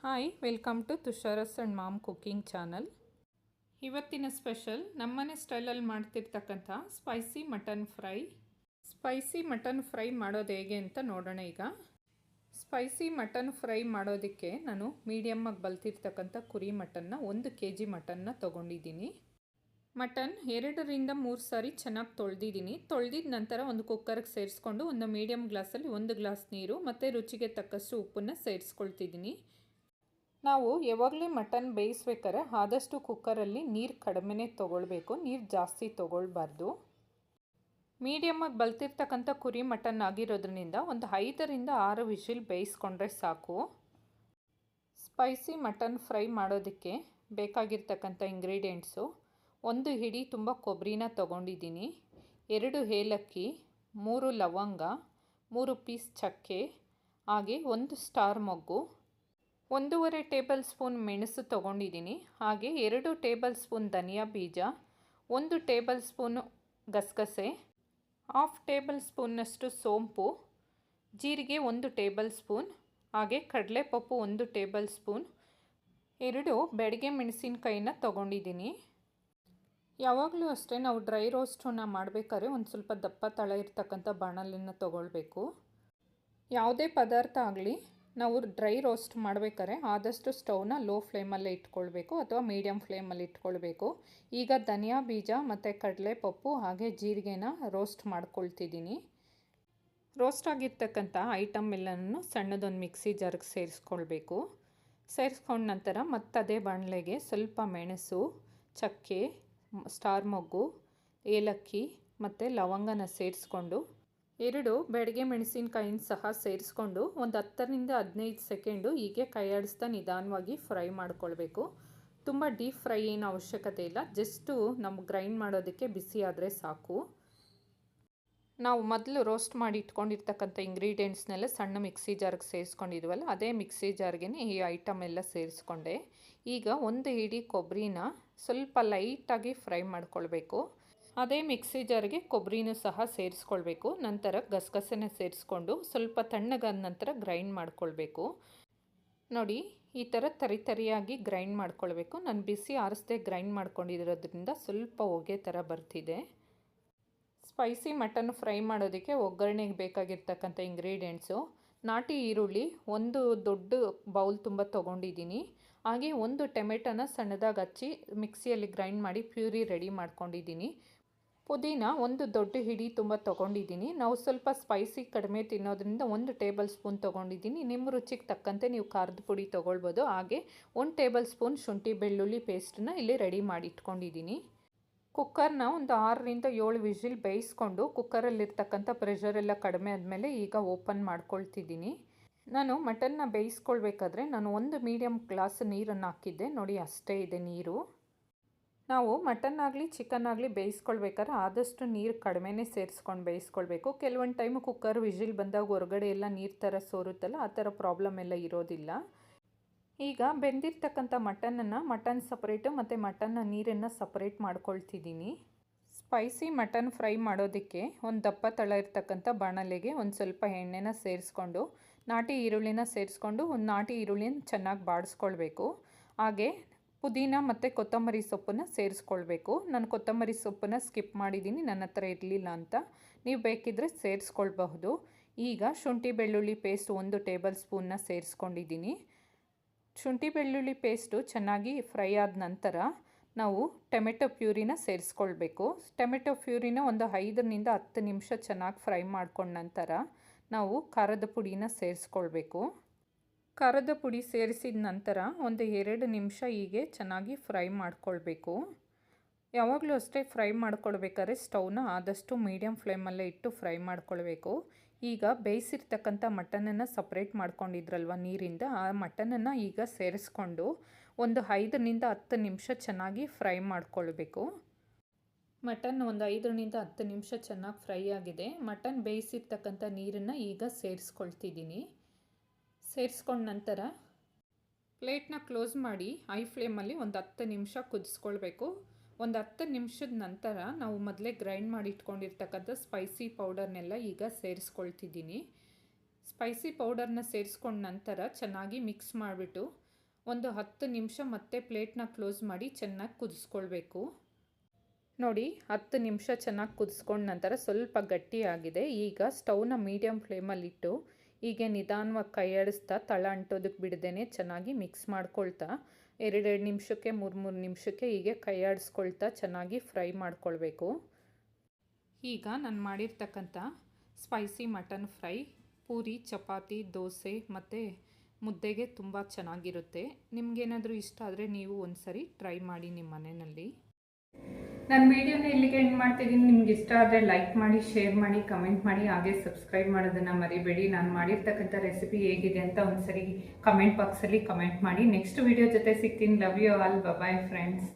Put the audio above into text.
Hi, welcome to Tushara's and mom cooking channel. ಇವತ್ತಿನ special ನಮ್ಮನೆ ಸ್ಟೈಲಲ್ಲಿ ಮಾಡ್ತಿರ್ತಕ್ಕಂಥ ಸ್ಪೈಸಿ ಮಟನ್ ಫ್ರೈ ಮಾಡೋದು ಹೇಗೆ ಅಂತ ನೋಡೋಣ. ಈಗ ಸ್ಪೈಸಿ ಮಟನ್ ಫ್ರೈ ಮಾಡೋದಕ್ಕೆ ನಾನು ಮೀಡಿಯಮ್ಮಾಗಿ ಬಲ್ತಿರ್ತಕ್ಕಂಥ ಕುರಿ ಮಟನ್ನ 1 kg ಮಟನ್ನ ತೊಗೊಂಡಿದ್ದೀನಿ. ಮಟನ್ 2 ರಿಂದ 3 ಸಾರಿ ಚೆನ್ನಾಗಿ ತೊಳೆದಿದ್ದೀನಿ. ತೊಳೆದಿದ ನಂತರ ಒಂದು ಕುಕ್ಕರ್ಗೆ ಸೇರಿಸ್ಕೊಂಡು ಒಂದು ಮೀಡಿಯಮ್ ಗ್ಲಾಸಲ್ಲಿ 1 ಗ್ಲಾಸ್ ನೀರು ಮತ್ತು ರುಚಿಗೆ ತಕ್ಕಷ್ಟು ಉಪ್ಪನ್ನು ಸೇರಿಸ್ಕೊಳ್ತಿದ್ದೀನಿ. ನಾವು ಯಾವಾಗಲೇ ಮಟನ್ ಬೇಯಿಸ್ಬೇಕಾದ್ರೆ ಆದಷ್ಟು ಕುಕ್ಕರಲ್ಲಿ ನೀರು ಕಡಿಮೆನೇ ತೊಗೊಳ್ಬೇಕು, ನೀರು ಜಾಸ್ತಿ ತೊಗೊಳ್ಬಾರ್ದು. ಮೀಡಿಯಮ್ಮಾಗಿ ಬಲ್ತಿರ್ತಕ್ಕಂಥ ಕುರಿ ಮಟನ್ ಆಗಿರೋದ್ರಿಂದ ಒಂದು 5 ರಿಂದ 6 ವಿಷಿಲ್ ಬೇಯಿಸ್ಕೊಂಡ್ರೆ ಸಾಕು. ಸ್ಪೈಸಿ ಮಟನ್ ಫ್ರೈ ಮಾಡೋದಕ್ಕೆ ಬೇಕಾಗಿರ್ತಕ್ಕಂಥ ಇಂಗ್ರೀಡಿಯೆಂಟ್ಸು: 1 ಹಿಡಿ ತುಂಬ ಕೊಬ್ಬರಿನ ತೊಗೊಂಡಿದ್ದೀನಿ, 2 ಏಲಕ್ಕಿ, 3 ಲವಂಗ, 3 ಪೀಸ್ ಚಕ್ಕೆ, ಹಾಗೆ 1 ಸ್ಟಾರ್ ಮೊಗ್ಗು, 1.5 ಟೇಬಲ್ ಸ್ಪೂನ್ ಮೆಣಸು ತೊಗೊಂಡಿದ್ದೀನಿ, ಹಾಗೆ 2 ಟೇಬಲ್ ಸ್ಪೂನ್ ಧನಿಯಾ ಬೀಜ, 1 ಟೇಬಲ್ ಸ್ಪೂನು ಗಸಗಸೆ, 1/2 ಟೇಬಲ್ ಸ್ಪೂನ್ನಷ್ಟು ಸೋಂಪು, ಜೀರಿಗೆ 1 ಟೇಬಲ್ ಸ್ಪೂನ್, ಹಾಗೆ ಕಡಲೆಪಪ್ಪು 1 ಟೇಬಲ್ ಸ್ಪೂನ್, 2 ಬೆಡಗೆ ಮೆಣಸಿನಕಾಯಿನ ತೊಗೊಂಡಿದ್ದೀನಿ. ಯಾವಾಗಲೂ ಅಷ್ಟೇ ನಾವು ಡ್ರೈ ರೋಸ್ಟನ್ನು ಮಾಡಬೇಕಾದ್ರೆ ಒಂದು ಸ್ವಲ್ಪ ದಪ್ಪ ತಳ ಇರ್ತಕ್ಕಂಥ ಬಾಣಲೆಯನ್ನು ತೊಗೊಳ್ಬೇಕು. ಯಾವುದೇ ಪದಾರ್ಥ ಆಗಲಿ ನಾವು ಡ್ರೈ ರೋಸ್ಟ್ ಮಾಡಬೇಕಾದ್ರೆ ಆದಷ್ಟು ಸ್ಟವ್ನ ಲೋ ಫ್ಲೇಮಲ್ಲೇ ಇಟ್ಕೊಳ್ಬೇಕು ಅಥವಾ ಮೀಡಿಯಮ್ ಫ್ಲೇಮಲ್ಲಿ ಇಟ್ಕೊಳ್ಬೇಕು. ಈಗ ಧನಿಯಾ ಬೀಜ ಮತ್ತು ಕಡಲೆಪಪ್ಪು ಹಾಗೆ ಜೀರಿಗೆನ ರೋಸ್ಟ್ ಮಾಡ್ಕೊಳ್ತಿದ್ದೀನಿ. ರೋಸ್ಟ್ ಆಗಿರ್ತಕ್ಕಂಥ ಐಟಮ್ ಎಲ್ಲನೂ ಸಣ್ಣದೊಂದು ಮಿಕ್ಸಿ ಜಾರ್ಗೆ ಸೇರಿಸ್ಕೊಳ್ಬೇಕು. ಸೇರಿಸ್ಕೊಂಡ ನಂತರ ಮತ್ತದೇ ಬಾಣಲೆಗೆ ಸ್ವಲ್ಪ ಮೆಣಸು, ಚಕ್ಕೆ, ಸ್ಟಾರ್ ಮೊಗ್ಗು, ಏಲಕ್ಕಿ ಮತ್ತು ಲವಂಗನ ಸೇರಿಸ್ಕೊಂಡು 2 ಬೆಡಗೆ ಮೆಣಸಿನಕಾಯಿನ ಸಹ ಸೇರಿಸ್ಕೊಂಡು ಒಂದು 10 ರಿಂದ 15 ಸೆಕೆಂಡು ಹೀಗೆ ಕೈಯಾಡಿಸ್ತಾ ನಿಧಾನವಾಗಿ ಫ್ರೈ ಮಾಡ್ಕೊಳ್ಬೇಕು. ತುಂಬ ಡೀಪ್ ಫ್ರೈ ಏನು ಅವಶ್ಯಕತೆ ಇಲ್ಲ, ಜಸ್ಟು ನಮ್ಗೆ ಗ್ರೈಂಡ್ ಮಾಡೋದಕ್ಕೆ ಬಿಸಿ ಆದರೆ ಸಾಕು. ನಾವು ಮೊದಲು ರೋಸ್ಟ್ ಮಾಡಿ ಇಟ್ಕೊಂಡಿರ್ತಕ್ಕಂಥ ಇಂಗ್ರೀಡಿಯೆಂಟ್ಸ್ನೆಲ್ಲ ಸಣ್ಣ ಮಿಕ್ಸಿ ಜಾರ್ಗೆ ಸೇರಿಸ್ಕೊಂಡಿದ್ವಲ್ಲ, ಅದೇ ಮಿಕ್ಸಿ ಜಾರ್ಗೆ ಈ ಐಟಮ್ ಎಲ್ಲ ಸೇರಿಸ್ಕೊಂಡೆ. ಈಗ 1 ಹಿಡಿ ಕೊಬ್ಬರಿನ ಸ್ವಲ್ಪ ಲೈಟಾಗಿ ಫ್ರೈ ಮಾಡ್ಕೊಳ್ಬೇಕು. ಅದೇ ಮಿಕ್ಸಿ ಜಾರ್ಗೆ ಕೊಬ್ಬರಿನೂ ಸಹ ಸೇರಿಸ್ಕೊಳ್ಬೇಕು. ನಂತರ ಗಸಗಸೆನ ಸೇರಿಸ್ಕೊಂಡು ಸ್ವಲ್ಪ ತಣ್ಣಗಾದ ನಂತರ ಗ್ರೈಂಡ್ ಮಾಡ್ಕೊಳ್ಬೇಕು. ನೋಡಿ, ಈ ಥರ ತರಿಯಾಗಿ ಗ್ರೈಂಡ್ ಮಾಡ್ಕೊಳ್ಬೇಕು. ನಾನು ಬಿಸಿ ಆರಿಸದೆ ಗ್ರೈಂಡ್ ಮಾಡ್ಕೊಂಡಿರೋದ್ರಿಂದ ಸ್ವಲ್ಪ ಹೊಗೆ ಥರ ಬರ್ತಿದೆ. ಸ್ಪೈಸಿ ಮಟನ್ ಫ್ರೈ ಮಾಡೋದಕ್ಕೆ ಒಗ್ಗರಣೆಗೆ ಬೇಕಾಗಿರ್ತಕ್ಕಂಥ ಇಂಗ್ರೀಡಿಯೆಂಟ್ಸು: ನಾಟಿ ಈರುಳ್ಳಿ 1 ದೊಡ್ಡ ಬೌಲ್ ತುಂಬ ತೊಗೊಂಡಿದ್ದೀನಿ, ಹಾಗೆ 1 ಟೊಮೆಟೊನ ಸಣ್ಣದಾಗಿ ಹಚ್ಚಿ ಮಿಕ್ಸಿಯಲ್ಲಿ ಗ್ರೈಂಡ್ ಮಾಡಿ ಪ್ಯೂರಿ ರೆಡಿ ಮಾಡ್ಕೊಂಡಿದ್ದೀನಿ. ಪುದೀನ 1 ದೊಡ್ಡ ಹಿಡಿ ತುಂಬ ತೊಗೊಂಡಿದ್ದೀನಿ. ನಾವು ಸ್ವಲ್ಪ ಸ್ಪೈಸಿ ಕಡಿಮೆ ತಿನ್ನೋದ್ರಿಂದ 1 ಟೇಬಲ್ ಸ್ಪೂನ್ ತೊಗೊಂಡಿದ್ದೀನಿ. ನಿಮ್ಮ ರುಚಿಗೆ ತಕ್ಕಂತೆ ನೀವು ಖಾರದ ಪುಡಿ ತೊಗೊಳ್ಬೋದು. ಹಾಗೆ 1 ಟೇಬಲ್ ಸ್ಪೂನ್ ಶುಂಠಿ ಬೆಳ್ಳುಳ್ಳಿ ಪೇಸ್ಟನ್ನ ಇಲ್ಲಿ ರೆಡಿ ಮಾಡಿ ಇಟ್ಕೊಂಡಿದ್ದೀನಿ. ಕುಕ್ಕರ್ನ ಒಂದು 6 ರಿಂದ 7 ವಿಷಿಲ್ ಬೇಯಿಸ್ಕೊಂಡು ಕುಕ್ಕರಲ್ಲಿರ್ತಕ್ಕಂಥ ಪ್ರೆಷರೆಲ್ಲ ಕಡಿಮೆ ಆದಮೇಲೆ ಈಗ ಓಪನ್ ಮಾಡ್ಕೊಳ್ತಿದ್ದೀನಿ. ನಾನು ಮಟನ್ನ ಬೇಯಿಸ್ಕೊಳ್ಬೇಕಾದ್ರೆ ನಾನು 1 ಮೀಡಿಯಮ್ ಗ್ಲಾಸ್ ನೀರನ್ನು ಹಾಕಿದ್ದೆ. ನೋಡಿ, ಅಷ್ಟೇ ಇದೆ ನೀರು. ನಾವು ಮಟನ್ ಆಗಲಿ ಚಿಕನ್ ಆಗಲಿ ಬೇಯಿಸ್ಕೊಳ್ಬೇಕಾದ್ರೆ ಆದಷ್ಟು ನೀರು ಕಡಿಮೆನೇ ಸೇರಿಸ್ಕೊಂಡು ಬೇಯಿಸ್ಕೊಳ್ಬೇಕು. ಕೆಲವೊಂದು ಟೈಮು ಕುಕ್ಕರ್ ವಿಷಿಲ್ ಬಂದಾಗ ಹೊರಗಡೆ ಎಲ್ಲ ನೀರು ಥರ ಸೋರುತ್ತಲ್ಲ, ಆ ಥರ ಪ್ರಾಬ್ಲಮ್ ಎಲ್ಲ ಇರೋದಿಲ್ಲ. ಈಗ ಬೆಂದಿರ್ತಕ್ಕಂಥ ಮಟನ್ ಸಪ್ರೇಟು ಮತ್ತು ಮಟನ್ನ ನೀರನ್ನು ಸಪ್ರೇಟ್ ಮಾಡ್ಕೊಳ್ತಿದ್ದೀನಿ. ಸ್ಪೈಸಿ ಮಟನ್ ಫ್ರೈ ಮಾಡೋದಕ್ಕೆ ಒಂದು ದಪ್ಪ ತಳ ಇರ್ತಕ್ಕಂಥ ಬಾಣಲೆಗೆ ಒಂದು ಸ್ವಲ್ಪ ಎಣ್ಣೆನ ಸೇರಿಸ್ಕೊಂಡು ನಾಟಿ ಈರುಳ್ಳಿನ ಸೇರಿಸ್ಕೊಂಡು ಒಂದು ನಾಟಿ ಈರುಳ್ಳಿನ ಚೆನ್ನಾಗಿ ಬಾಡಿಸ್ಕೊಳ್ಬೇಕು. ಹಾಗೆ ಪುದೀನ ಮತ್ತು ಕೊತ್ತಂಬರಿ ಸೊಪ್ಪನ್ನು ಸೇರಿಸ್ಕೊಳ್ಬೇಕು. ನಾನು ಕೊತ್ತಂಬರಿ ಸೊಪ್ಪನ್ನು ಸ್ಕಿಪ್ ಮಾಡಿದ್ದೀನಿ, ನನ್ನ ಹತ್ರ ಇರಲಿಲ್ಲ ಅಂತ. ನೀವು ಬೇಕಿದ್ದರೆ ಸೇರಿಸ್ಕೊಳ್ಬಹುದು. ಈಗ ಶುಂಠಿ ಬೆಳ್ಳುಳ್ಳಿ ಪೇಸ್ಟ್ 1 ಟೇಬಲ್ ಸ್ಪೂನ್ನ ಸೇರಿಸ್ಕೊಂಡಿದ್ದೀನಿ. ಶುಂಠಿ ಬೆಳ್ಳುಳ್ಳಿ ಪೇಸ್ಟು ಚೆನ್ನಾಗಿ ಫ್ರೈ ಆದ ನಂತರ ನಾವು ಟೊಮೆಟೊ ಪ್ಯೂರಿನ ಸೇರಿಸ್ಕೊಳ್ಬೇಕು. ಟೊಮೆಟೊ ಪ್ಯೂರಿನ ಒಂದು 5 ರಿಂದ 10 ನಿಮಿಷ ಚೆನ್ನಾಗಿ ಫ್ರೈ ಮಾಡ್ಕೊಂಡ ನಂತರ ನಾವು ಖಾರದ ಪುಡಿನ ಸೇರಿಸ್ಕೊಳ್ಬೇಕು. ಖಾರದ ಪುಡಿ ಸೇರಿಸಿದ ನಂತರ ಒಂದು 2 ನಿಮಿಷ ಹೀಗೆ ಚೆನ್ನಾಗಿ ಫ್ರೈ ಮಾಡ್ಕೊಳ್ಬೇಕು. ಯಾವಾಗಲೂ ಅಷ್ಟೇ ಫ್ರೈ ಮಾಡ್ಕೊಳ್ಬೇಕಾದ್ರೆ ಸ್ಟವ್ನ ಆದಷ್ಟು ಮೀಡಿಯಮ್ ಫ್ಲೇಮಲ್ಲೇ ಇಟ್ಟು ಫ್ರೈ ಮಾಡ್ಕೊಳ್ಬೇಕು. ಈಗ ಬೇಯಿಸಿರ್ತಕ್ಕಂಥ ಮಟನನ್ನು ಸಪ್ರೇಟ್ ಮಾಡ್ಕೊಂಡಿದ್ರಲ್ವ ನೀರಿಂದ, ಆ ಮಟನನ್ನು ಈಗ ಸೇರಿಸ್ಕೊಂಡು ಒಂದು 5 ರಿಂದ 10 ನಿಮಿಷ ಚೆನ್ನಾಗಿ ಫ್ರೈ ಮಾಡ್ಕೊಳ್ಬೇಕು. ಮಟನ್ ಒಂದು 5 ರಿಂದ 10 ನಿಮಿಷ ಚೆನ್ನಾಗಿ ಫ್ರೈ ಆಗಿದೆ. ಮಟನ್ ಬೇಯಿಸಿರ್ತಕ್ಕಂಥ ನೀರನ್ನು ಈಗ ಸೇರಿಸ್ಕೊಳ್ತಿದ್ದೀನಿ. ಸೇರಿಸ್ಕೊಂಡ ನಂತರ ಪ್ಲೇಟ್ನ ಕ್ಲೋಸ್ ಮಾಡಿ ಹೈ ಫ್ಲೇಮಲ್ಲಿ ಒಂದು 10 ನಿಮಿಷ ಕುದಿಸ್ಕೊಳ್ಬೇಕು. ಒಂದು 10 ನಿಮಿಷದ ನಂತರ ನಾವು ಮೊದಲೇ ಗ್ರೈಂಡ್ ಮಾಡಿ ಇಟ್ಕೊಂಡಿರ್ತಕ್ಕಂಥ ಸ್ಪೈಸಿ ಪೌಡರ್ನೆಲ್ಲ ಈಗ ಸೇರಿಸ್ಕೊಳ್ತಿದ್ದೀನಿ. ಸ್ಪೈಸಿ ಪೌಡರ್ನ ಸೇರಿಸ್ಕೊಂಡ ನಂತರ ಚೆನ್ನಾಗಿ ಮಿಕ್ಸ್ ಮಾಡಿಬಿಟ್ಟು ಒಂದು 10 ನಿಮಿಷ ಮತ್ತೆ ಪ್ಲೇಟ್ನ ಕ್ಲೋಸ್ ಮಾಡಿ ಚೆನ್ನಾಗಿ ಕುದಿಸ್ಕೊಳ್ಬೇಕು. ನೋಡಿ 10 ನಿಮಿಷ ಚೆನ್ನಾಗಿ ಕುದಿಸ್ಕೊಂಡ ನಂತರ ಸ್ವಲ್ಪ ಗಟ್ಟಿಯಾಗಿದೆ. ಈಗ ಸ್ಟವ್ನ ಮೀಡಿಯಮ್ ಫ್ಲೇಮಲ್ಲಿಟ್ಟು ಹೀಗೆ ನಿಧಾನವಾಗಿ ಕೈ ಆಡಿಸ್ತಾ ತಳ ಅಂಟೋದಕ್ಕೆ ಬಿಡದೇನೆ ಚೆನ್ನಾಗಿ ಮಿಕ್ಸ್ ಮಾಡ್ಕೊಳ್ತಾ 2 ನಿಮಿಷಕ್ಕೆ 3 ನಿಮಿಷಕ್ಕೆ ಹೀಗೆ ಕೈ ಆಡಿಸ್ಕೊಳ್ತಾ ಚೆನ್ನಾಗಿ ಫ್ರೈ ಮಾಡ್ಕೊಳ್ಬೇಕು. ಈಗ ನಾನು ಮಾಡಿರ್ತಕ್ಕಂಥ spicy mutton fry puri, chapati, dosa ಮತ್ತು ಮುದ್ದೆಗೆ ತುಂಬ ಚೆನ್ನಾಗಿರುತ್ತೆ. ನಿಮಗೇನಾದರೂ ಇಷ್ಟ ಆದರೆ ನೀವು ಒಂದ್ಸರಿ ಟ್ರೈ ಮಾಡಿ ನಿಮ್ಮ ಮನೆಯಲ್ಲಿ. ನಾನು ವಿಡಿಯೋನ ಇಲ್ಲಿಗೆ ಎಂಡ್ ಮಾಡ್ತಿದ್ದೀನಿ. ನಿಮ್ಗೆ ಇಷ್ಟ ಆದರೆ ಲೈಕ್ ಮಾಡಿ, ಶೇರ್ ಮಾಡಿ, ಕಮೆಂಟ್ ಮಾಡಿ, ಹಾಗೆ ಸಬ್ಸ್ಕ್ರೈಬ್ ಮಾಡೋದನ್ನು ಮರಿಬೇಡಿ. ನಾನು ಮಾಡಿರ್ತಕ್ಕಂಥ ರೆಸಿಪಿ ಹೇಗಿದೆ ಅಂತ ಒಂದ್ಸರಿ ಕಮೆಂಟ್ ಬಾಕ್ಸಲ್ಲಿ ಕಮೆಂಟ್ ಮಾಡಿ. ನೆಕ್ಸ್ಟ್ ವಿಡಿಯೋ ಜೊತೆ ಸಿಗ್ತೀನಿ. Love you all. Bye friends.